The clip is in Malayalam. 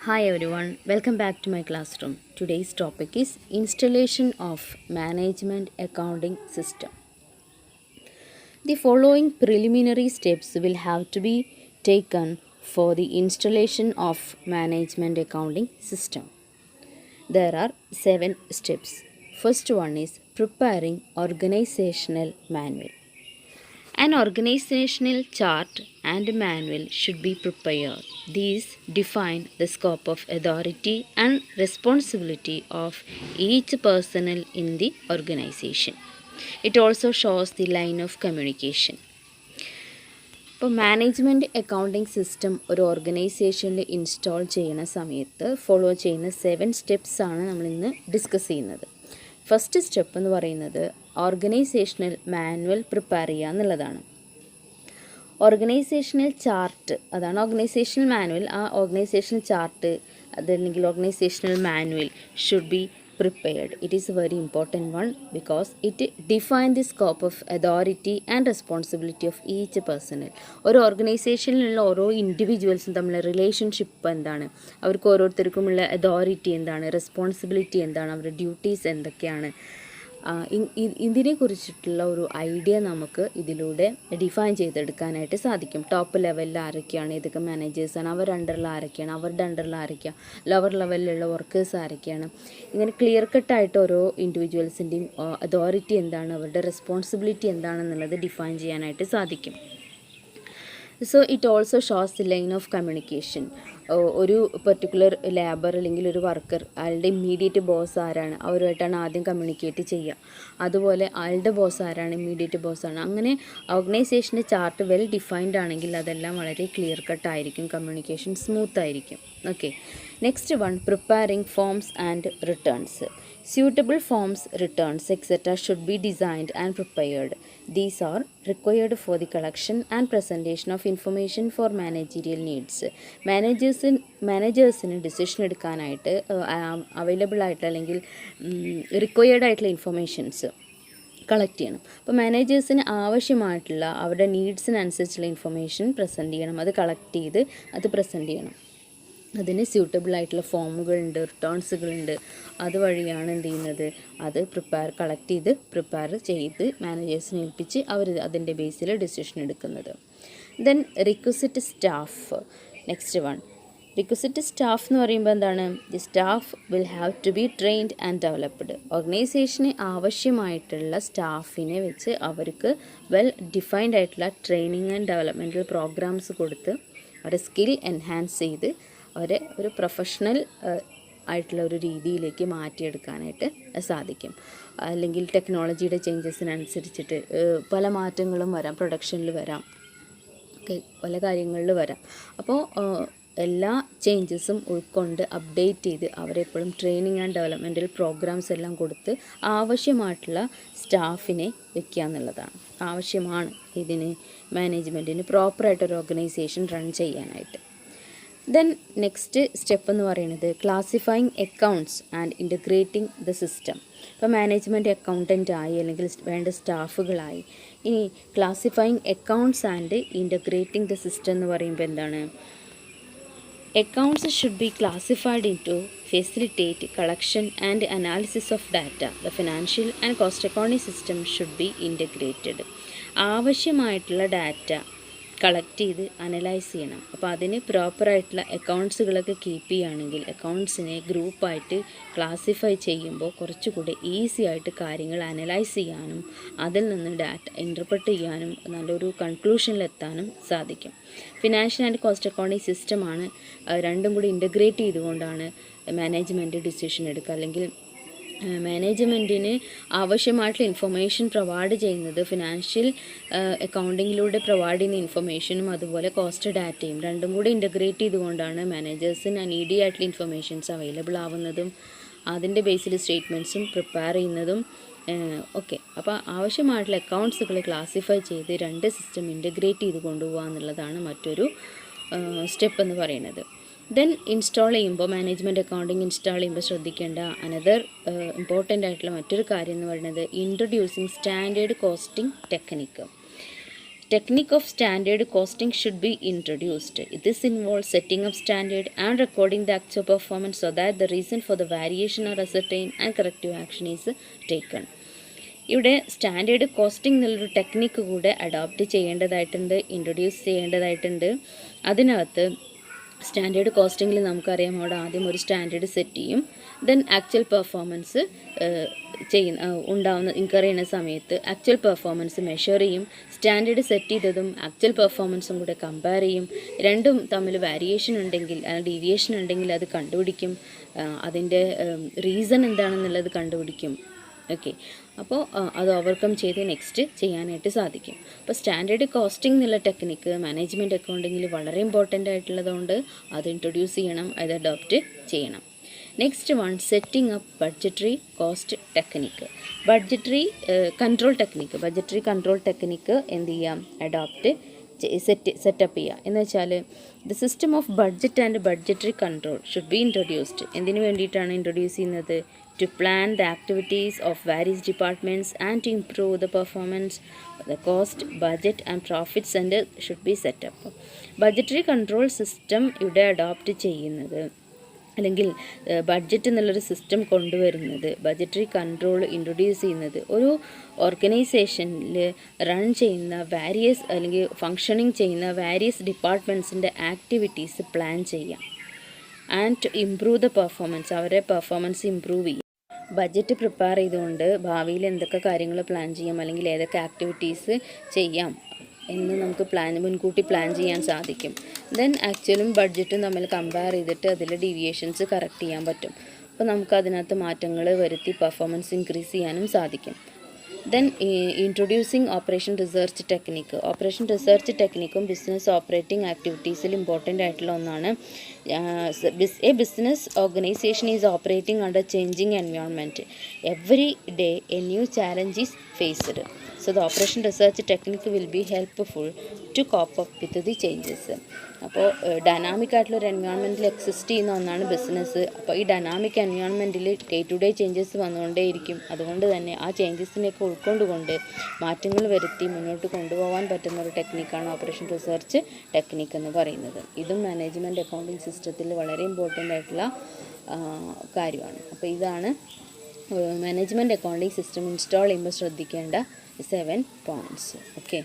Hi everyone, welcome back to my classroom. Today's topic is installation of management accounting system. The following preliminary steps will have to be taken for the installation of management accounting system. There are 7 steps. First one is preparing organizational manual. An organizational chart and manual should be prepared. These define the scope of authority and responsibility of each personnel in the organization. It also shows the line of communication. ഇപ്പോൾ മാനേജ്മെൻറ്റ് അക്കൗണ്ടിംഗ് സിസ്റ്റം ഒരു ഓർഗനൈസേഷനിൽ ഇൻസ്റ്റാൾ ചെയ്യുന്ന സമയത്ത് ഫോളോ ചെയ്യുന്ന 7 സ്റ്റെപ്സാണ് നമ്മളിന്ന് ഡിസ്കസ് ചെയ്യുന്നത്. ഫസ്റ്റ് സ്റ്റെപ്പ് എന്ന് പറയുന്നത് ഓർഗനൈസേഷണൽ മാനുവൽ പ്രിപ്പയർ ചെയ്യുക എന്നുള്ളതാണ്. ഓർഗനൈസേഷണൽ ചാർട്ട് അതാണ് ഓർഗനൈസേഷണൽ മാനുവൽ. ആ ഓർഗനൈസേഷണൽ ചാർട്ട് അതല്ലെങ്കിൽ organisational manual should be prepared. It is a very important one because it defines the scope of authority and responsibility of each personnel. ഒരു ഓർഗനൈസേഷനിലുള്ള ഓരോ ഇൻഡിവിജ്വൽസും തമ്മിലുള്ള റിലേഷൻഷിപ്പ് എന്താണ്, അവർക്ക് ഓരോരുത്തർക്കുമുള്ള അതോറിറ്റി എന്താണ്, റെസ്പോൺസിബിലിറ്റി എന്താണ്, അവരുടെ ഡ്യൂട്ടീസ് എന്തൊക്കെയാണ്, ഇതിനെക്കുറിച്ചിട്ടുള്ള ഒരു ഐഡിയ നമുക്ക് ഇതിലൂടെ ഡിഫൈൻ ചെയ്തെടുക്കാനായിട്ട് സാധിക്കും. ടോപ്പ് ലെവലിൽ ആരൊക്കെയാണ്, ഏതൊക്കെ മാനേജേഴ്സാണ്, അവർ അണ്ടറിൽ ആരൊക്കെയാണ്, അവരുടെ അണ്ടറിൽ ആരൊക്കെയാണ്, ലോവർ ലെവലിലുള്ള വർക്കേഴ്സ് ആരൊക്കെയാണ്, ഇങ്ങനെ ക്ലിയർ കട്ടായിട്ട് ഓരോ ഇൻഡിവിജ്വൽസിൻ്റെയും അതോറിറ്റി എന്താണ്, അവരുടെ റെസ്പോൺസിബിലിറ്റി എന്താണെന്നുള്ളത് ഡിഫൈൻ ചെയ്യാനായിട്ട് സാധിക്കും. So it also shows the line of communication. ഒരു പെർട്ടിക്കുലർ ലേബർ അല്ലെങ്കിൽ ഒരു വർക്കർ അയാളുടെ ഇമ്മീഡിയറ്റ് ബോസ് ആരാണ്, അവരുമായിട്ടാണ് ആദ്യം കമ്മ്യൂണിക്കേറ്റ് ചെയ്യുക. അതുപോലെ അയാളുടെ ബോസ് ആരാണ്, ഇമ്മീഡിയറ്റ് ബോസാണ്. അങ്ങനെ ഓർഗനൈസേഷൻ്റെ ചാർട്ട് വെൽ ഡിഫൈൻഡ് ആണെങ്കിൽ അതെല്ലാം വളരെ ക്ലിയർ കട്ടായിരിക്കും, കമ്മ്യൂണിക്കേഷൻ സ്മൂത്ത് ആയിരിക്കും. Okay, next one preparing forms and returns. Suitable forms, returns, etc. should be designed and prepared. These are required for the collection and presentation of information for managerial needs. മാനേജേഴ്സിന് ഡിസിഷൻ എടുക്കാനായിട്ട് അവൈലബിൾ ആയിട്ടുള്ള അല്ലെങ്കിൽ റിക്വയർഡ് ആയിട്ടുള്ള ഇൻഫർമേഷൻസ് കളക്ട് ചെയ്യണം. അപ്പോൾ മാനേജേഴ്സിന് ആവശ്യമായിട്ടുള്ള അവരുടെ നീഡ്സിനനുസരിച്ചുള്ള ഇൻഫർമേഷൻ പ്രസൻറ്റ് ചെയ്യണം, അത് കളക്ട് ചെയ്ത് അത് പ്രസൻറ്റ് ചെയ്യണം. അതിന് സ്യൂട്ടബിൾ ആയിട്ടുള്ള ഫോമുകളുണ്ട്, റിട്ടേൺസുകളുണ്ട്. അതുവഴിയാണ് എന്ത് ചെയ്യുന്നത്, അത് കളക്ട് ചെയ്ത് പ്രിപ്പയർ ചെയ്ത് മാനേജേഴ്സിനെ ഏൽപ്പിച്ച് അവർ അതിൻ്റെ ബേസിൽ ഡിസിഷൻ എടുക്കുന്നത്. Then requisite staff. Next one requisite staff എന്ന് പറയുമ്പോൾ എന്താണ്, the staff will have to be trained and developed. ഓർഗനൈസേഷന് ആവശ്യമായിട്ടുള്ള സ്റ്റാഫിനെ വെച്ച് അവർക്ക് വെൽ ഡിഫൈൻഡ് ആയിട്ടുള്ള ട്രെയിനിങ് ആൻഡ് ഡെവലപ്മെൻറ്റൽ പ്രോഗ്രാംസ് കൊടുത്ത് അവരെ സ്കിൽ എൻഹാൻസ് ചെയ്ത് അവരെ ഒരു പ്രൊഫഷണൽ ആയിട്ടുള്ള ഒരു രീതിയിലേക്ക് മാറ്റിയെടുക്കാനായിട്ട് സാധിക്കും. അല്ലെങ്കിൽ ടെക്നോളജിയുടെ ചേഞ്ചസിനനുസരിച്ചിട്ട് പല മാറ്റങ്ങളും വരാം, പ്രൊഡക്ഷനിൽ വരാം, പല കാര്യങ്ങളിൽ വരാം. അപ്പോൾ എല്ലാ ചേഞ്ചസും ഉൾക്കൊണ്ട് അപ്ഡേറ്റ് ചെയ്ത് അവരെപ്പോഴും ട്രെയിനിങ് ആൻഡ് ഡെവലപ്മെൻറ്റൽ പ്രോഗ്രാംസ് എല്ലാം കൊടുത്ത് ആവശ്യമായിട്ടുള്ള സ്റ്റാഫിനെ വെക്കുക എന്നുള്ളതാണ്. ആവശ്യമാണ് ഇതിന് മാനേജ്മെൻറ്റിന് പ്രോപ്പറായിട്ടൊരു ഓർഗനൈസേഷൻ റൺ ചെയ്യാനായിട്ട്. ദെൻ നെക്സ്റ്റ് സ്റ്റെപ്പ് എന്ന് പറയുന്നത് classifying accounts and integrating the system. ഇപ്പോൾ മാനേജ്മെൻറ്റ് അക്കൗണ്ടൻ്റ് ആയി അല്ലെങ്കിൽ വേണ്ട സ്റ്റാഫുകളായി. ഇനി classifying accounts and integrating the system എന്ന് പറയുമ്പോൾ എന്താണ്, accounts should be classified in to facilitate collection and analysis of data. The financial and cost accounting system should be integrated. ആവശ്യമായിട്ടുള്ള ഡാറ്റ കളക്ട് ചെയ്ത് അനലൈസ് ചെയ്യണം. അപ്പോൾ അതിന് പ്രോപ്പറായിട്ടുള്ള അക്കൗണ്ട്സുകളൊക്കെ കീപ്പ് ചെയ്യുകയാണെങ്കിൽ അക്കൗണ്ട്സിനെ ഗ്രൂപ്പായിട്ട് ക്ലാസിഫൈ ചെയ്യുമ്പോൾ കുറച്ചുകൂടി ഈസി ആയിട്ട് കാര്യങ്ങൾ അനലൈസ് ചെയ്യാനും അതിൽ നിന്ന് ഡാറ്റ ഇൻ്റർപ്രറ്റ് ചെയ്യാനും നല്ലൊരു കൺക്ലൂഷനിലെത്താനും സാധിക്കും. ഫിനാൻഷ്യൽ ആൻഡ് കോസ്റ്റ് അക്കൗണ്ടിംഗ് സിസ്റ്റമാണ് രണ്ടും കൂടി ഇൻ്റഗ്രേറ്റ് ചെയ്തുകൊണ്ടാണ് മാനേജ്മെൻറ്റ് ഡിസിഷൻ എടുക്കുക. അല്ലെങ്കിൽ മാനേജ്മെൻറ്റിന് ആവശ്യമായിട്ടുള്ള ഇൻഫർമേഷൻ പ്രൊവൈഡ് ചെയ്യുന്നത് ഫിനാൻഷ്യൽ അക്കൗണ്ടിങ്ങിലൂടെ പ്രൊവൈഡ് ചെയ്യുന്ന ഇൻഫർമേഷനും അതുപോലെ കോസ്റ്റ് ഡാറ്റയും രണ്ടും കൂടി ഇൻ്റഗ്രേറ്റ് ചെയ്തുകൊണ്ടാണ് മാനേജേഴ്സിന് നീഡി ആയിട്ടുള്ള ഇൻഫർമേഷൻസ് അവൈലബിൾ ആവുന്നതും അതിൻ്റെ ബേസിൽ സ്റ്റേറ്റ്മെൻറ്റ്സും പ്രിപ്പയർ ചെയ്യുന്നതും. ഓക്കെ, അപ്പോൾ ആവശ്യമായിട്ടുള്ള അക്കൗണ്ട്സുകൾ ക്ലാസിഫൈ ചെയ്ത് രണ്ട് സിസ്റ്റം ഇൻ്റഗ്രേറ്റ് ചെയ്ത് കൊണ്ടുപോകുക എന്നുള്ളതാണ് മറ്റൊരു സ്റ്റെപ്പ് എന്ന് പറയുന്നത്. ദെൻ ഇൻസ്റ്റാൾ ചെയ്യുമ്പോൾ മാനേജ്മെൻറ്റ് അക്കൗണ്ടിങ് ഇൻസ്റ്റാൾ ചെയ്യുമ്പോൾ ശ്രദ്ധിക്കേണ്ട അനദർ ഇമ്പോർട്ടൻ്റ് ആയിട്ടുള്ള മറ്റൊരു കാര്യം എന്ന് പറയുന്നത് introducing standard costing technique. Technique of standard costing should be introduced. This involves setting up standard and recording the actual performance so that the reason for the variation are ascertained and corrective action is taken. ഇവിടെ സ്റ്റാൻഡേർഡ് കോസ്റ്റിംഗ് എന്നുള്ളൊരു ടെക്നിക്ക് കൂടെ അഡോപ്റ്റ് ചെയ്യേണ്ടതായിട്ടുണ്ട്, ഇൻട്രൊഡ്യൂസ് ചെയ്യേണ്ടതായിട്ടുണ്ട്. അതിനകത്ത് സ്റ്റാൻഡേർഡ് കോസ്റ്റിങ്ങിൽ നമുക്കറിയാം അവിടെ ആദ്യം ഒരു സ്റ്റാൻഡേർഡ് സെറ്റ് ചെയ്യും, ദെൻ ആക്ച്വൽ പെർഫോമൻസ് ഇൻകർ ചെയ്യുന്ന സമയത്ത് ആക്ച്വൽ പെർഫോമൻസ് മെഷർ ചെയ്യും, സ്റ്റാൻഡേർഡ് സെറ്റ് ചെയ്തതും ആക്ച്വൽ പെർഫോമൻസും കൂടെ കമ്പയർ ചെയ്യും, രണ്ടും തമ്മിൽ വേരിയേഷൻ ഉണ്ടെങ്കിൽ ഡീവിയേഷൻ ഉണ്ടെങ്കിൽ അത് കണ്ടുപിടിക്കും, അതിൻ്റെ റീസൺ എന്താണെന്നുള്ളത് കണ്ടുപിടിക്കും. ഓക്കെ, അപ്പോൾ അത് ഓവർകം ചെയ്ത് നെക്സ്റ്റ് ചെയ്യാനായിട്ട് സാധിക്കും. അപ്പോൾ സ്റ്റാൻഡേർഡ് കോസ്റ്റിംഗ് എന്നുള്ള ടെക്നിക്ക് മാനേജ്മെൻറ്റ് അക്കൗണ്ടിങ്ങിൽ വളരെ ഇമ്പോർട്ടൻ്റ് ആയിട്ടുള്ളതുകൊണ്ട് അത് ഇൻട്രൊഡ്യൂസ് ചെയ്യണം, അത് അഡോപ്റ്റ് ചെയ്യണം. Next one, setting up budgetary cost technique. Budgetary control technique എന്ത് ചെയ്യാം, അഡോപ്റ്റ് സെറ്റപ്പ് ചെയ്യുക. എന്ന് വെച്ചാൽ the system of budget and budgetary control should be introduced. എന്തിനു വേണ്ടിയിട്ടാണ് ഇൻട്രൊഡ്യൂസ് ചെയ്യുന്നത്? To plan the activities of various departments and to improve the performance, the cost, budget and profit center should be set up. Budgetary control system ഇവിടെ അഡോപ്റ്റ് ചെയ്യുന്നത് അല്ലെങ്കിൽ ബഡ്ജറ്റ് എന്നുള്ളൊരു സിസ്റ്റം കൊണ്ടുവരുന്നത്, ബഡ്ജറ്ററി കൺട്രോൾ ഇൻട്രൊഡ്യൂസ് ചെയ്യുന്നത് ഒരു ഓർഗനൈസേഷനിൽ റൺ ചെയ്യുന്ന വാരിയസ് അല്ലെങ്കിൽ ഫങ്ഷനിങ് ചെയ്യുന്ന വാരിയസ് ഡിപ്പാർട്ട്മെൻറ്റ്സിൻ്റെ ആക്ടിവിറ്റീസ് പ്ലാൻ ചെയ്യാം and to improve the performance, അവരെ പെർഫോമൻസ് ഇംപ്രൂവ് ചെയ്യും. ബഡ്ജറ്റ് പ്രിപ്പയർ ചെയ്തുകൊണ്ട് ഭാവിയിൽ എന്തൊക്കെ കാര്യങ്ങൾ പ്ലാൻ ചെയ്യാം അല്ലെങ്കിൽ ഏതൊക്കെ ആക്ടിവിറ്റീസ് ചെയ്യാം എന്ന് നമുക്ക് മുൻകൂട്ടി പ്ലാൻ ചെയ്യാൻ സാധിക്കും. ദെൻ ആക്ച്വലും ബഡ്ജറ്റും തമ്മിൽ കമ്പയർ ചെയ്തിട്ട് അതിൽ ഡീവിയേഷൻസ് കറക്റ്റ് ചെയ്യാൻ പറ്റും. അപ്പോൾ നമുക്ക് അതിനകത്ത് മാറ്റങ്ങൾ വരുത്തി പെർഫോമൻസ് ഇൻക്രീസ് ചെയ്യാനും സാധിക്കും. Then introducing operation research technique. Operation research ടെക്നിക്കും ബിസിനസ് ഓപ്പറേറ്റിംഗ് ആക്ടിവിറ്റീസിൽ ഇമ്പോർട്ടൻ്റ് ആയിട്ടുള്ള ഒന്നാണ്. A business organisation is operating under changing environment. Every day a new challenge is faced. So the operation research technique will be helpful to cope up with the changes. അപ്പോൾ ഡൈനാമിക് ആയിട്ടുള്ളൊരു എൻവയോൺമെൻറ്റിൽ എക്സിസ്റ്റ് ചെയ്യുന്ന ഒന്നാണ് ബിസിനസ്. അപ്പോൾ ഈ ഡൈനാമിക് എൻവയോൺമെൻറ്റിൽ ഡേ ടു ഡേ ചേഞ്ചസ് വന്നുകൊണ്ടേയിരിക്കും. അതുകൊണ്ട് തന്നെ ആ ചേഞ്ചസിനെയൊക്കെ ഉൾക്കൊണ്ടുകൊണ്ട് മാറ്റങ്ങൾ വരുത്തി മുന്നോട്ട് കൊണ്ടുപോകാൻ പറ്റുന്ന ഒരു ടെക്നിക്കാണ് ഓപ്പറേഷൻ റിസർച്ച് ടെക്നിക്ക് എന്ന് പറയുന്നത്. ഇതും മാനേജ്മെൻറ്റ് അക്കൗണ്ടിങ് സിസ്റ്റത്തിൽ വളരെ ഇമ്പോർട്ടൻ്റ് ആയിട്ടുള്ള കാര്യമാണ്. അപ്പോൾ ഇതാണ് മാനേജ്മെൻറ്റ് അക്കൗണ്ടിങ് സിസ്റ്റം ഇൻസ്റ്റാൾ ചെയ്യുമ്പോൾ ശ്രദ്ധിക്കേണ്ട 7 points. Okay.